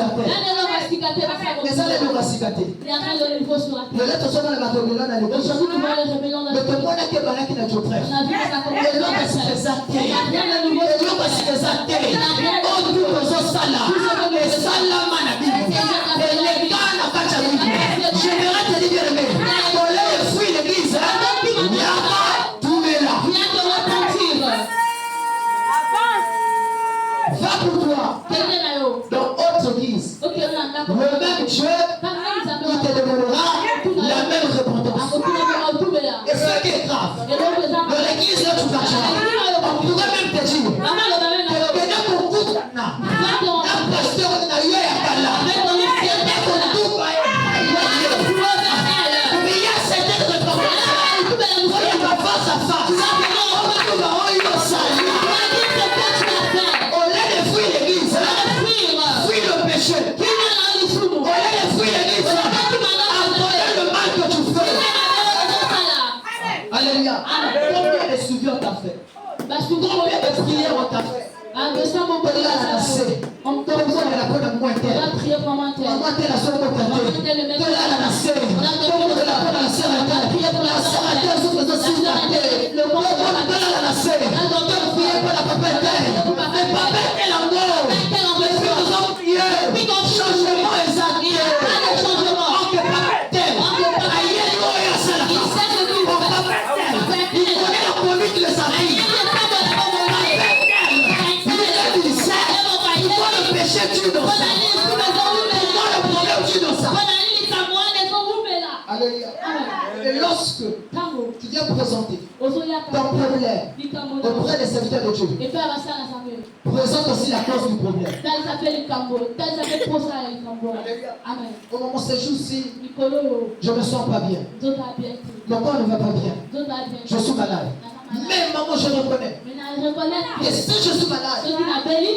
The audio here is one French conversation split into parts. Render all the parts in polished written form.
la terre. Mais ça, les gens cicaté. Le lettre sur la rébellion dans l'église. Mais que moi, qui est malade qui n'a pas de frère. Les gens qui sont exaltés. Les gens qui sont exaltés. Oh, nous, nous sommes salés. Les salés, manabi. Les gars, n'a pas de Bible. Je vais te dire, mais pour les fruits de l'église, il n'y a pas tout là. Va pour toi. Dans autre église, le même Dieu, il te donnera la même repentance. Et ce qui est grave, dans l'église, là, tu vas dire, on pourrait même te dire, que pour vous, un pasteur n'a eu à là. Mais il y a certaines repentance. On va face à face. Alléluia. Combien de souviens on t'a fait? Combien de prières on t'a fait? On t'a lancé. On t'a besoin de la peau de moi. On a prié pour moi. On a la soeur de ta tête. On a lancé. On a prié pour la sœur à terre. On a prié pour la sœur à terre. On a prié pour la lancé. On a prié pour la papa terre. Mais papa est la mort. Mais si nous avons prié, changement est arrivé. Changement. On peut pas terre. Aïe, il connaît la conduite de sa vie. Pourquoi le péché tue dans ça? Pourquoi le problème tue dans ça? Alléluia. Et lorsque tu viens présenter ton problème auprès des serviteurs de Dieu, présente aussi la cause du problème. Au moment de ce jour-ci, je ne me sens pas bien. Mon corps ne va pas bien. Je suis malade. Mais maman, je reconnais. Et si je suis malade,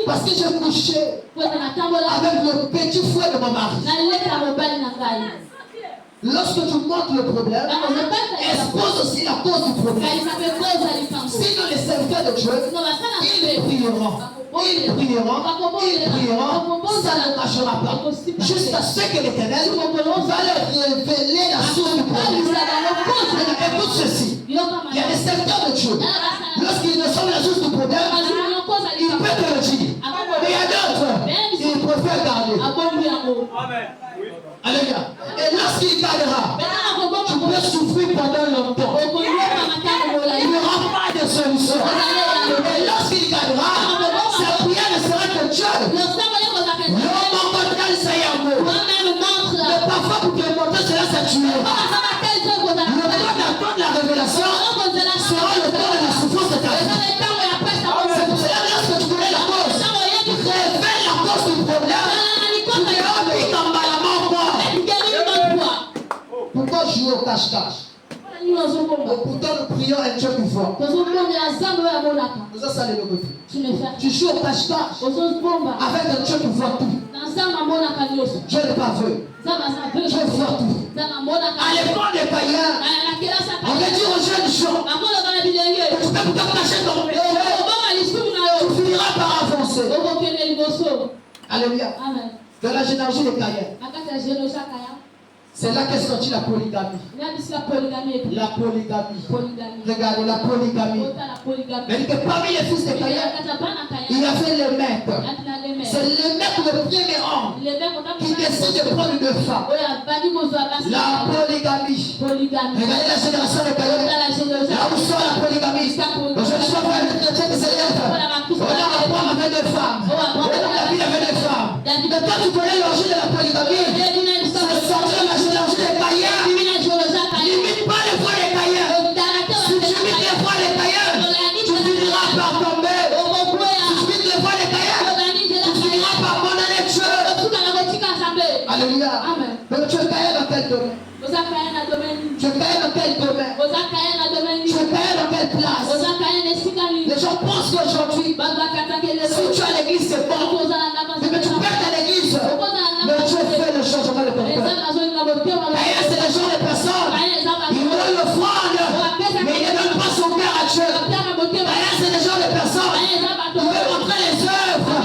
parce que j'ai couché avec le petit frère de mon mari. Lorsque tu montres le problème, expose aussi la cause du problème. Sinon les serviteurs de Dieu, ils prieront. Ça ne marchera pas. Jusqu'à ce que l'Éternel va leur révéler la source du problème. Écoute ceci. Il y a des serviteurs de Dieu. Lorsqu'ils ne sont la source du problème, ils peuvent te le dire. Mais il y a d'autres, ils préfèrent garder. Amen. Alléluia. Et lorsqu'il gardera, tu peux souffrir pendant longtemps. Il n'y aura pas de solution. Et lorsqu'il gardera, sa prière ne sera que Dieu. Le parfum pour te montrer cela, ça tue. Le temps d'attendre la révélation sera le temps de la souffrance de ta vie. C'est pour cela que lorsque tu connais la cause, révèle la cause du problème. Pourquoi jouer au cache-cache? Pourtant nous prions un Dieu qui voit. Nous allons aller de côté. Tu joues au cache-cache avec un Dieu qui voit tout. Dieu n'est pas aveugle. Dieu voit tout. À l'époque des païens, on va dire aux jeunes gens, tu peux pourtant cacher ton péché. Tu finiras par avancer. Alléluia. Dans la généalogie des Caïens, c'est là qu'est sortie la polygamie. La polygamie. Regardez la polygamie. Mais dit que parmi les fils de Caïn, il y avait le maître. C'est le maître, le premier homme qui décide de prendre une femme. La polygamie. Regardez la génération de Caïn. Là où sort la polygamie. Je suis pas le chrétien qui s'élève. On a Abraham avec deux femmes. On a David avec deux femmes. Mais quand tu connais l'origine de la polygamie, ça sort de la génération des Caïens. Limite pas les fois des Caïens. Si tu imites les fois des Caïens, tu finiras par tomber. Si tu imites les fois des Caïens, tu finiras par abandonner Dieu. Alléluia. Donc tu es Caïen dans quel domaine? Tu es Caïen dans quel domaine? Tu es Caïen dans quelle place? Les gens pensent qu'aujourd'hui, si tu as l'église, c'est bon. Mais tu perds à l'église. Mais Dieu fait le changement de ton cœur. Caïen, c'est les gens, les personnes. Ils donnent l'offrande, mais ils ne donnent pas son cœur à Dieu. Caïen, c'est les gens, les personnes. Ils veulent montrer les œuvres.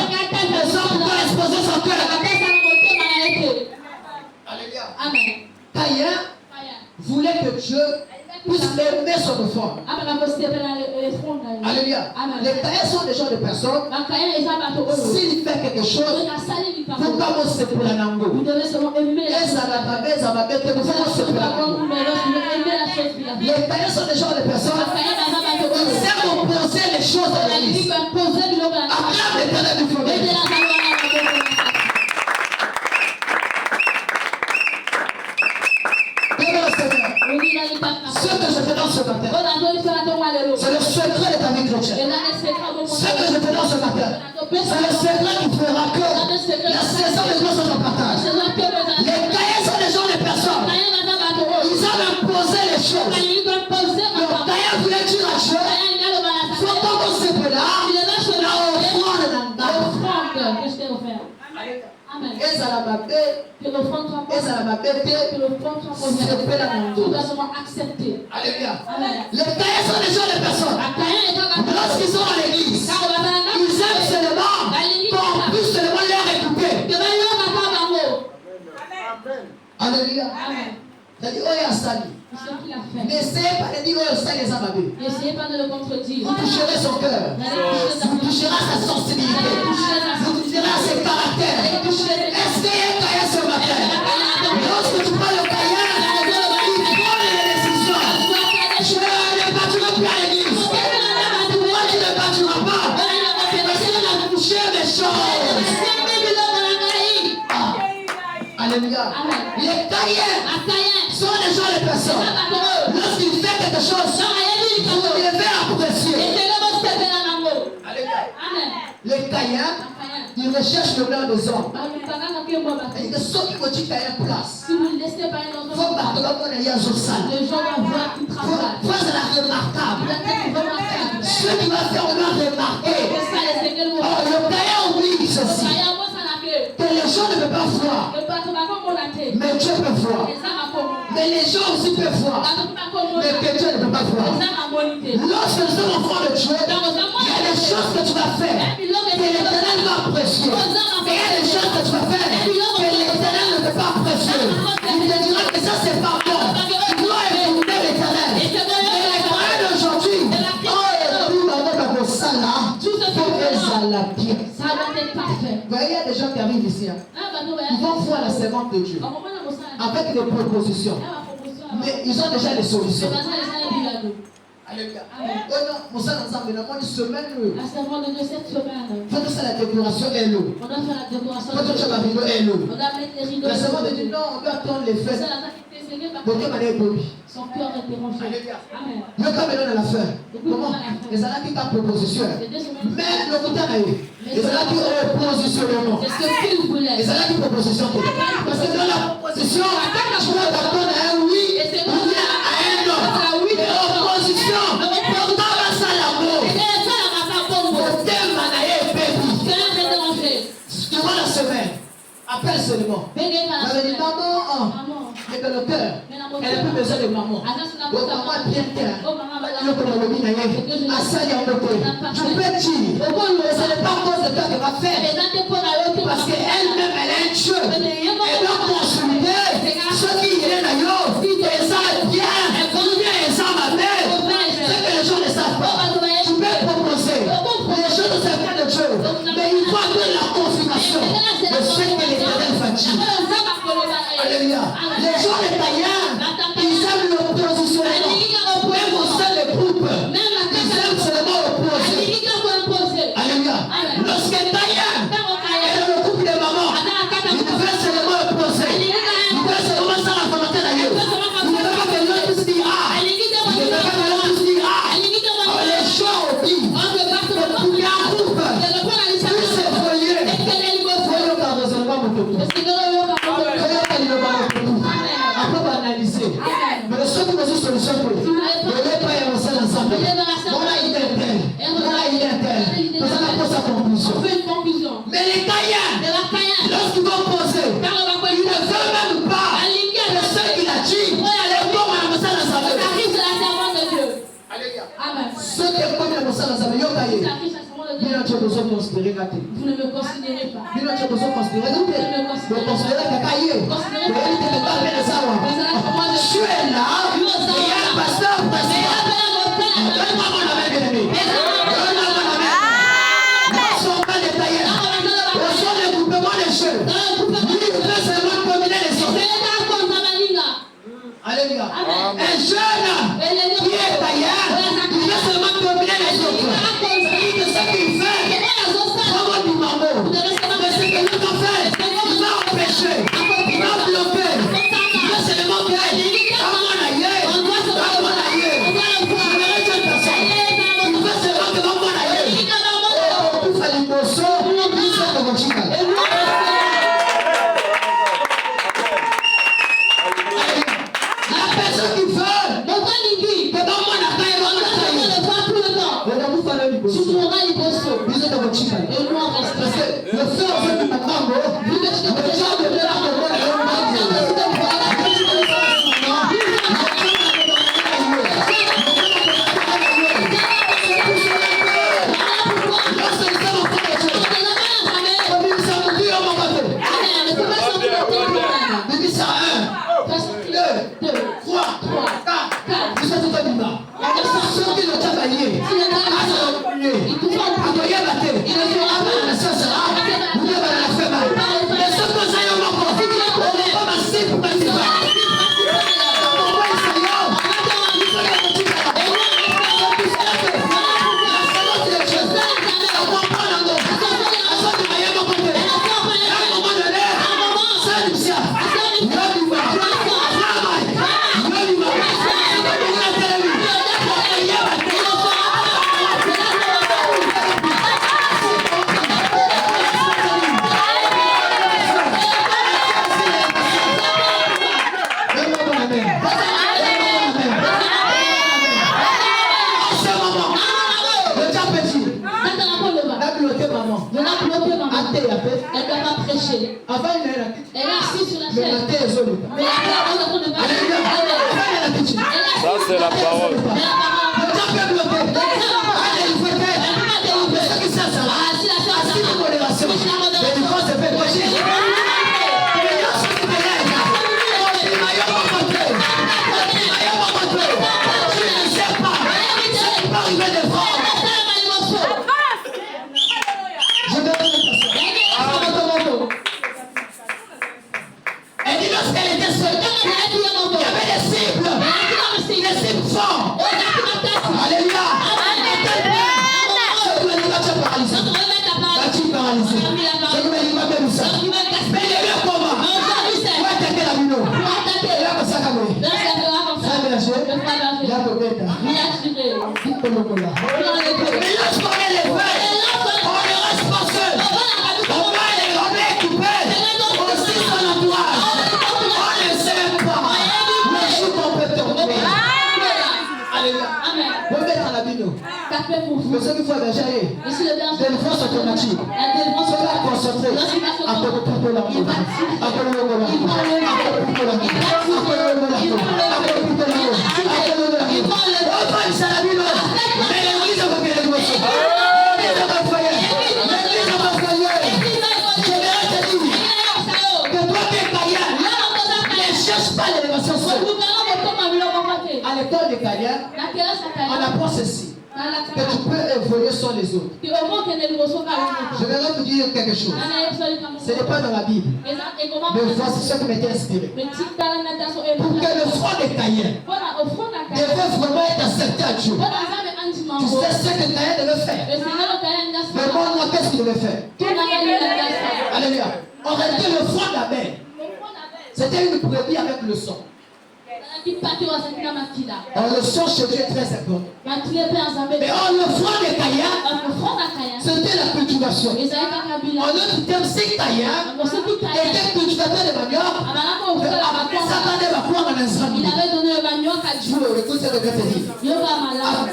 Les hommes peuvent exposer son cœur. Dieu puisse aimer son offrande. Alléluia. Les caïens sont des genres de personnes. S'il fait quelque chose, pourquoi vous c'est pour la nango? Les caïens sont des genres de personnes. Ils aiment opposer les choses à l'église. Acclame l'Éternel du feu. Ce que je fais dans ce matin, c'est le secret de ta vie chrétienne. Ce que je fais dans ce matin, c'est le secret qui fera que la saison de grâce se partage. Les caïens sont des gens de personnes. Ils ont imposé les choses. Le caïen voulait dire à Dieu, faut qu'on se prépare la offrande. Amen. Que l'offrande soit acceptée. Alléluia. Les caïens sont des gens de personnes. Lorsqu'ils sont dans l'église, ils aiment seulement qu'on puisse seulement les récupérer. Alléluia. C'est-à-dire, oh, il y a Sali. N'essayez pas de dire, oh, Sali est Amabé. N'essayez pas de le contredire. Vous toucherez son cœur. Vous toucherez sa sensibilité. Vous toucherez ses caractères. Est-ce qu'il y a un caïen ce matin? Lorsque tu prends le caïen, il prend les décisions. Je ne bâtirai plus à l'église. Pourquoi tu ne bâtiras pas? Parce qu'il a touché mes choses. Alléluia. Les caïens sont des gens de personnes. Lorsqu'il fait quelque chose, vous devez apprécier. Alléluia. Les caïens, ils recherchent le meilleur des hommes. Et que ceux qui me disent qu'il y a une place, il faut battre le y a Zosan. Faut la remarquable. Ceux qui vont faire le remarquer. Oh, le caïen oublie ceci. Que les gens ne peuvent pas voir. Mais Dieu peut voir. Mais les gens aussi peuvent voir. Mais que Dieu ne peut pas voir. Lorsque nous sommes enfants de Dieu, il y a des choses que tu vas faire que l'Éternel va apprécier. Et il y a des choses que tu vas faire que l'Éternel ne peut pas apprécier. Il te dira que ça c'est pas bon. Tu dois écouter l'Éternel. Mais les frères d'aujourd'hui, il y a des gens qui arrivent ici. Ils vont voir la servante de Dieu avec des propositions. Mais ils ont déjà des solutions. Alléluia. Oh non, nous ensemble une semaine. La servante de Dieu cette semaine. Faut que ça la décoration est l'eau. On doit faire la décoration. Faut que ça la rideau est l'eau. On doit mettre les rideaux. La servante de Dieu non, on doit attendre les fêtes. Son cœur est dérangé. Amen. Le cas maintenant la fin. Comment? Les gens qui ont proposition. Mais le côté a eu. Les gens qui ont propositionnement. C'est ce qu'il voulait. Les gens qui ont proposition. Parce que dans la proposition, tu dois t'attendre à un oui ou à un non. Et opposition. Pourtant, ça l'amour. Le thème manaïe baby. Tu vois la semaine. Appelle seulement. Elle dit maman. Mais dans le cœur, elle n'a plus besoin de maman. Donc maman est bien terre. Tu peux dire, ce n'est pas à cause de toi qu'elle va faire. Parce qu'elle-même, elle est un Dieu. Elle doit consolider ce qui est d'ailleurs. Et ça est bien. Et ça va bien. C'est que les gens ne savent pas. Tu peux proposer. Les choses ne savent pas de Dieu. Mais il faut que la confirmation de ce que l'Éternel va dire. Alléluia. Les gens les païens, ils aiment le positionnement. Même au sein des groupes, ils aiment seulement opposer. Alléluia. Lorsqu'un païen est dans le groupe des mamans, il veut seulement opposer. Il veut seulement ça la volonté d'ailleurs. Il ne veut pas que l'autre puisse dire ah. Il ne veut pas que l'autre puisse dire ah. Les gens oublient qu'il y a un groupe. Plus c'est foyer. Foyer au raisonnement, mon toto. Après, on va analyser. Mais ceux qui ont une solution pour eux, ne voulez pas y avancer ensemble. On a une interne. On a une interne. Parce qu'on a posé sa conclusion. Mais les caïens, lorsqu'ils vont poser, ils ne veulent même pas que ceux qui l'a dit, les bons vont avancer ensemble. Alléluia. Ceux qui aiment bien avancer ensemble, ils ont caillé. Vous ne me considérez pas. Vous ne me considérez pas. Vous considérez que caillé. Tu es là. personne qui veut le Avant, elle est assise sur la chaise. Mais ça, c'est la parole. Mais ce qu'il faut gérer, délivrance automatique. Cela est concentré. Appelle-le l'amour. Appelle-le l'amour. Appelle-le à l'école de Kaya, on apprend ceci. Que tu peux évoluer sur les autres. Je vais vous dire quelque chose. Ce n'est pas dans la Bible. Mais voici ce qui m'était inspiré. Pour que le front de Caïn devait vraiment être accepté à Dieu. Tu sais ce que Caïn devait faire. Mais moi, qu'est-ce qu'il devait faire? Alléluia. En réalité, le front d'Abel, c'était une brebis avec le sang. Alors, le sang chez Dieu est très important. Mais le front de Caïn, c'était la cultivation. En autre terme, si Caïn était cultivateur de manioc, Satan va prendre un instant. Il avait donné le manioc à Dieu. Écoute ce que je te dis.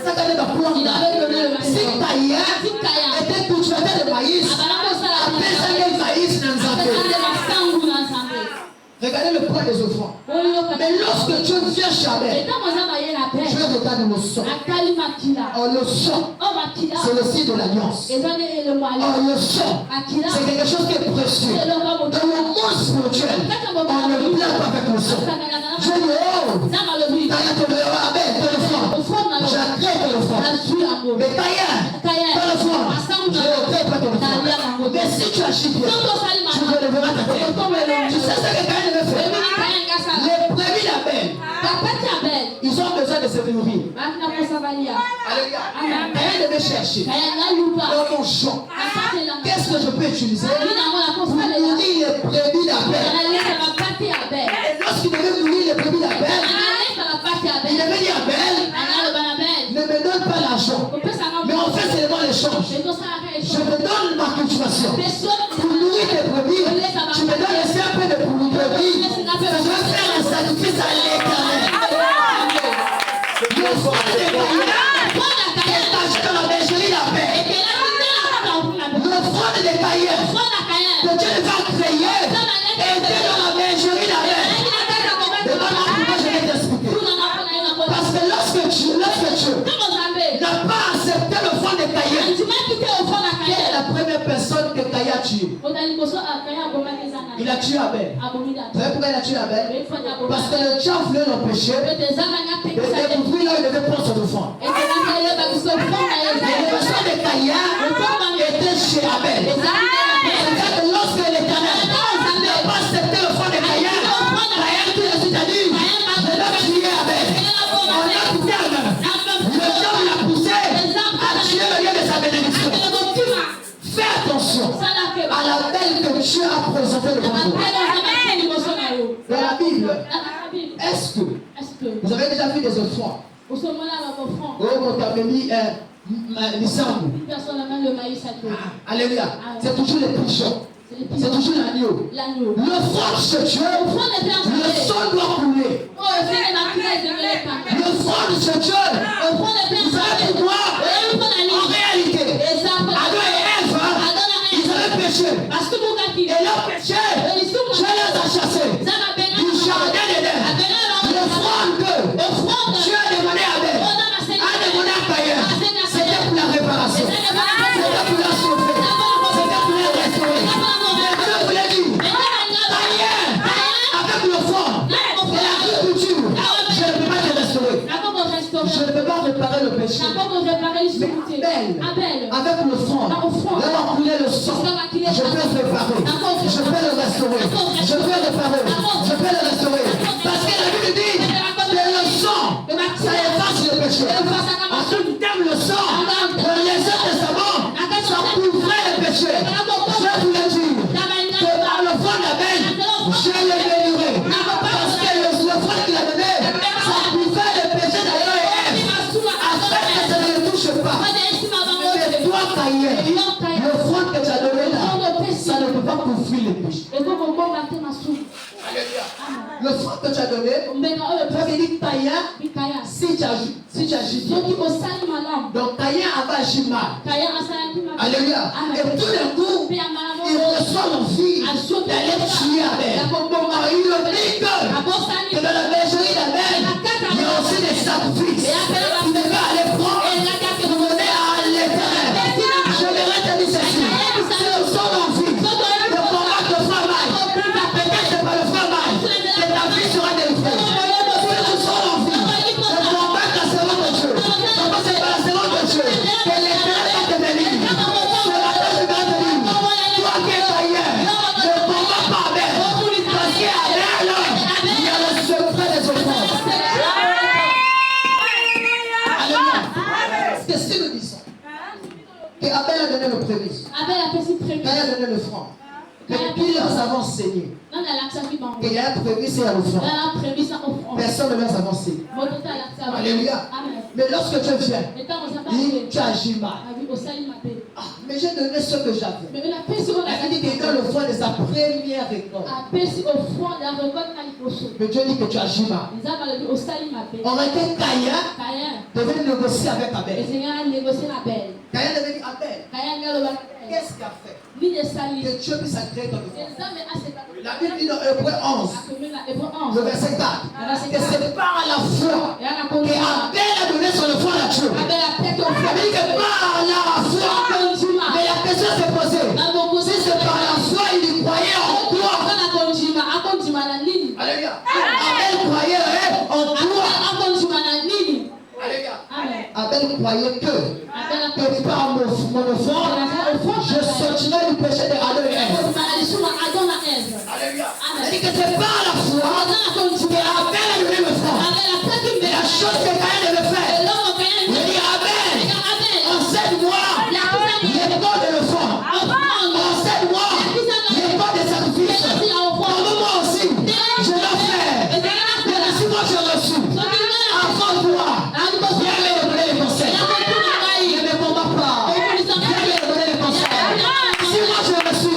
Satan va prendre. Si Caïn était cultivateur de maïs, après ça, il maïs dans regardez le poids des offrandes. Mais lorsque Dieu vient chez Abel, Dieu regarde le sang. Oh, le sang, c'est le signe de l'alliance. Oh, le sang, c'est quelque chose qui est précieux. Dans le monde spirituel, on ne blague pas avec le sang. Je dis, oh, Abel, ton offrande. J'agrée ton offrande. Mais Caïn, ton offrande, je n'agrée pas ton offrande. Mais si tu agis bien, tu relèveras ta tête. Tu sais ce que Caïn devait faire? Les brebis d'Abel, ils ont besoin de se nourrir. Caïn devait chercher dans mon champ. Qu'est-ce que je peux utiliser pour nourrir les brebis d'Abel? Et lorsqu'il devait nourrir les brebis d'Abel, il devait dire Abel, ne me donne pas l'argent, mais on fait seulement l'échange. Je te donne ma cultivation. Caïn, que Dieu va créer, était dans la bergerie d'Abel. Pourquoi je vais t'expliquer? Parce que lorsque Dieu n'a pas accepté le fond de Caïn, quelle est la première personne que Caïn a tuée? Il a tué Abel. Vous savez pourquoi il a tué Abel? Parce que le diable voulait l'empêcher de découvrir là où il devait prendre son enfant. Et le sang de Caïn était chez Abel. C'est-à-dire que lorsque l'Éternel n'a pas accepté le fond de Caïn, Caïn tout de suite a dit, je vais tuer Abel. En interne, le diable l'a poussé à tuer le lieu de sa bénédiction. Fais attention à l'appel que Dieu a présenté devant vous. Dans la Bible, est-ce que vous avez déjà vu des offrandes? Oh, mon tabeli, alléluia. C'est toujours les pigeons. C'est toujours l'agneau. L'offrande chez Dieu, le sang doit couler. L'offrande chez Dieu, vous savez pourquoi? En réalité, Adam et Ève, ils avaient péché. Et leur péché, Dieu les a chassés du jardin d'Éden. L'offrande que Dieu a demandé à Abel, a demandé à Caïn, c'était pour la réparation, c'était pour la sauver, c'était pour la restaurer. Dieu voulait dire, Caïn, avec l'offrande et l'agriculture, je ne peux pas te restaurer. Je ne peux pas réparer le péché. Mais Abel, avec l'offrande, là où a coulé le sang, je peux le réparer, je peux le restaurer, je peux le réparer, je peux le restaurer. Parce que la Bible dit que le sang, ça efface le péché. En ce terme, le sang, dans l'Ancien Testament, ça couvrait le péché. Je voulais dire que par le fond d'Abel, je l'ai délivré. Parce que le fond qu'il a donné, ça couvrait le péché d'Adam et Ève. Afin que ça ne le touche pas. Mais toi, Caïn, le fond que tu as donné là, ça ne peut pas couvrir le péché. Le fond que tu as donné, tu as dit Caïn, si tu agis bien. Donc Caïn avait agi mal. Alléluia. Et tout d'un coup, il reçoit l'envie d'aller tuer Abel. Il oublie que dans la bergerie d'Abel, il y a aussi des sacrifices. Il devait aller prendre et donner à l'Éternel. Je vais te dire ceci. C'est le son d'envie. Le combat te fera mal. Peut-être c'est pas le fera mal. Que ta vie sera délivrée. C'est le son d'envie. Le combat la servante de Dieu. Comment c'est pas la servante de Dieu? Que l'Éternel va te bénir. Ce matin, je vais te dire. Toi qui es Caïn, ne combat pas Abel. Parce qu'Abel, il y a le secret des offrandes. Alléluia. C'est ce que nous disons. Que Abel a donné le prémisse. Caïn a donné le franc. Mais qui leur avons enseigné qu'il y a un prémisse et un offrande. Personne ne leur a enseigné. Alléluia. Mais lorsque tu viens, tu agis mal. Ah, mais j'ai donné ce que j'avais. Il dit qu'il donne l'offrande de sa première récolte. Mais Dieu dit que tu agis mal. On aurait été Caïn devait négocier avec Abel. Caïn devait dire Abel, qu'est-ce qu'il a fait? Que Dieu puisse agréer ton offrande. La Bible dit dans Hébreux 11, le verset 4, que c'est par la foi que Abel a donné son offrande à Dieu. La Bible dit que par la foi, mais la question s'est posée. Si c'est par la foi, il y croyait en quoi? Alléluia. Abel croyait en quoi? Alléluia. Abel croyait que par mon offrande, je sortirai du péché de Adam et Ève. Alléluia. Il dit que c'est par la foi que Abel a donné l'offrande. Mais la chose que Caïn devait faire, il dit Abel, enseigne-moi l'école de l'offrande. Enseigne-moi l'école des sacrifices. Donne-moi aussi, je dois faire. Mais si moi j'ai reçu, avant toi, viens me donner les conseils. Ne me combats pas. Viens me donner les conseils. Si moi j'ai reçu,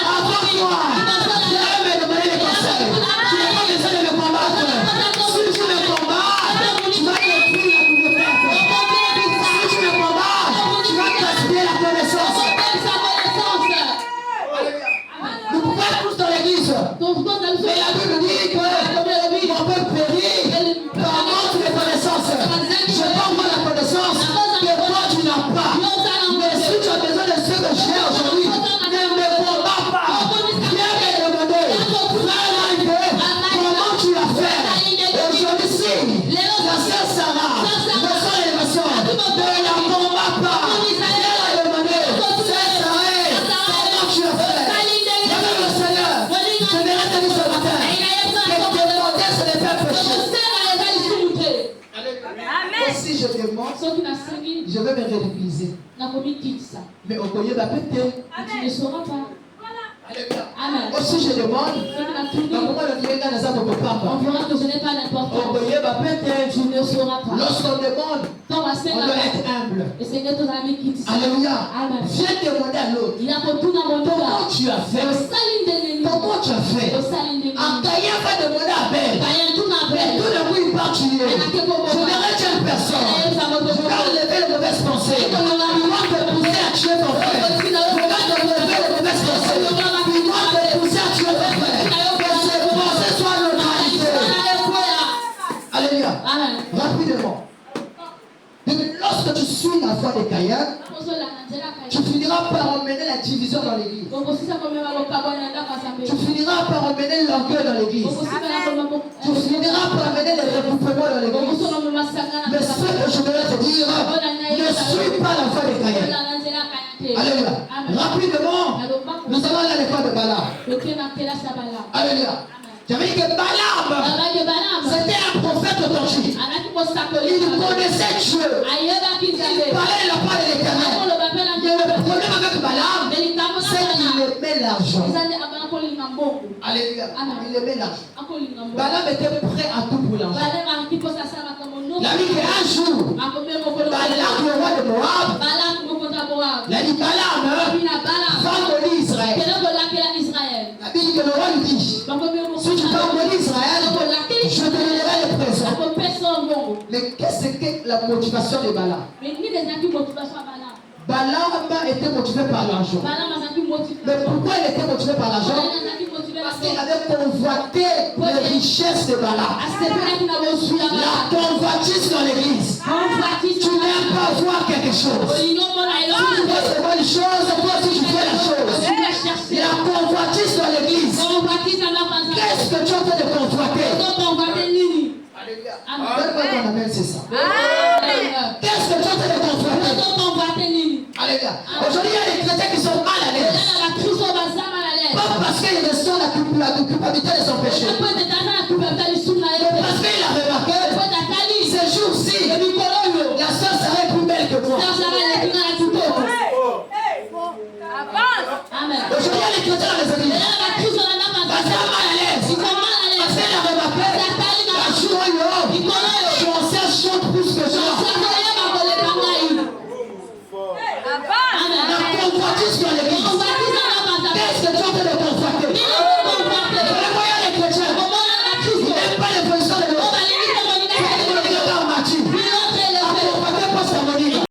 avant toi, viens me donner les conseils. Tu n'as pas besoin de me combattre. Si tu me combats, tu vas te Mais la Bible dit que mon peuple périt par manque de connaissance. Je t'envoie la connaissance que toi tu n'as pas. Mais si tu as besoin de ce que j'ai aujourd'hui, ne me combats pas. Viens me demander. Comment tu l'as fait? Aujourd'hui, si la sœur Sarah reçoit l'élévation, ne la combat pas. Viens la demander. Sœur Sarah, comment tu l'as fait? Viens le Seigneur. Je verrai ta vie ce matin. Que tes modèles ne les fassent pécher. Si je demande, je vais me ridiculiser. Mais au courrier va péter. Tu ne sauras pas. Amen. Aussi je demande, on verra que je n'ai pas d'importance. Tu ne sauras pas. Lorsqu'on demande, on doit être humble. Alléluia. Viens demander à l'autre. Comment tu as fait? Comment tu as fait? Caïn va demander à Abel. Mais tout d'un coup il part tuer. Je verrai une personne. Je vais enlever les mauvaises pensées. Il va te pousser à tuer ton frère. Je vais enlever les mauvaises pensées. Il va te pousser à tuer ton frère. Que ces pensées soient neutralisées. Alléluia. Rapidement. Lorsque tu suis la foi de Caïn, tu finiras par emmener la division dans l'église. Tu finiras par emmener l'orgueil dans l'église. Tu finiras par emmener les regroupements dans l'église. Mais ce que je voudrais te dire, ne suis pas la foi de Caïn. Alléluia. Rapidement, nous allons aller à l'école de Balaam. Alléluia. J'avais dit que Balaam, c'était un prophète authentique. Il connaissait Dieu. Il parlait la parole de l'Éternel. Le problème avec Balaam, c'est qu'il aimait l'argent. Alléluia. Il aimait l'argent. Balaam était prêt à tout pour l'argent. Il a dit qu'un jour, Balaam, le roi de Moab, il a dit Balaam, va maudire Israël. La Bible dit que le roi lui dit, si tu vas maudire Israël, je te donnerai les présents. Mais qu'est-ce que la motivation de Balaam? Balaam était motivé par l'argent. Mais pourquoi il était motivé par l'argent? Parce qu'il avait convoité les richesses de Balaam. La convoitise dans l'église. Tu n'aimes pas voir quelque chose. Tu veux savoir une chose, toi aussi tu fais la chose. La convoitise dans l'église. Qu'est-ce que tu es en train de convoiter? Alléluia. Donne-moi ton appel, c'est ça. Qu'est-ce que tu es en train de convoiter? Alléluia. Aujourd'hui, il y a des chrétiens qui sont mal à l'aise. Pas parce qu'ils ressentent la culpabilité de son péché.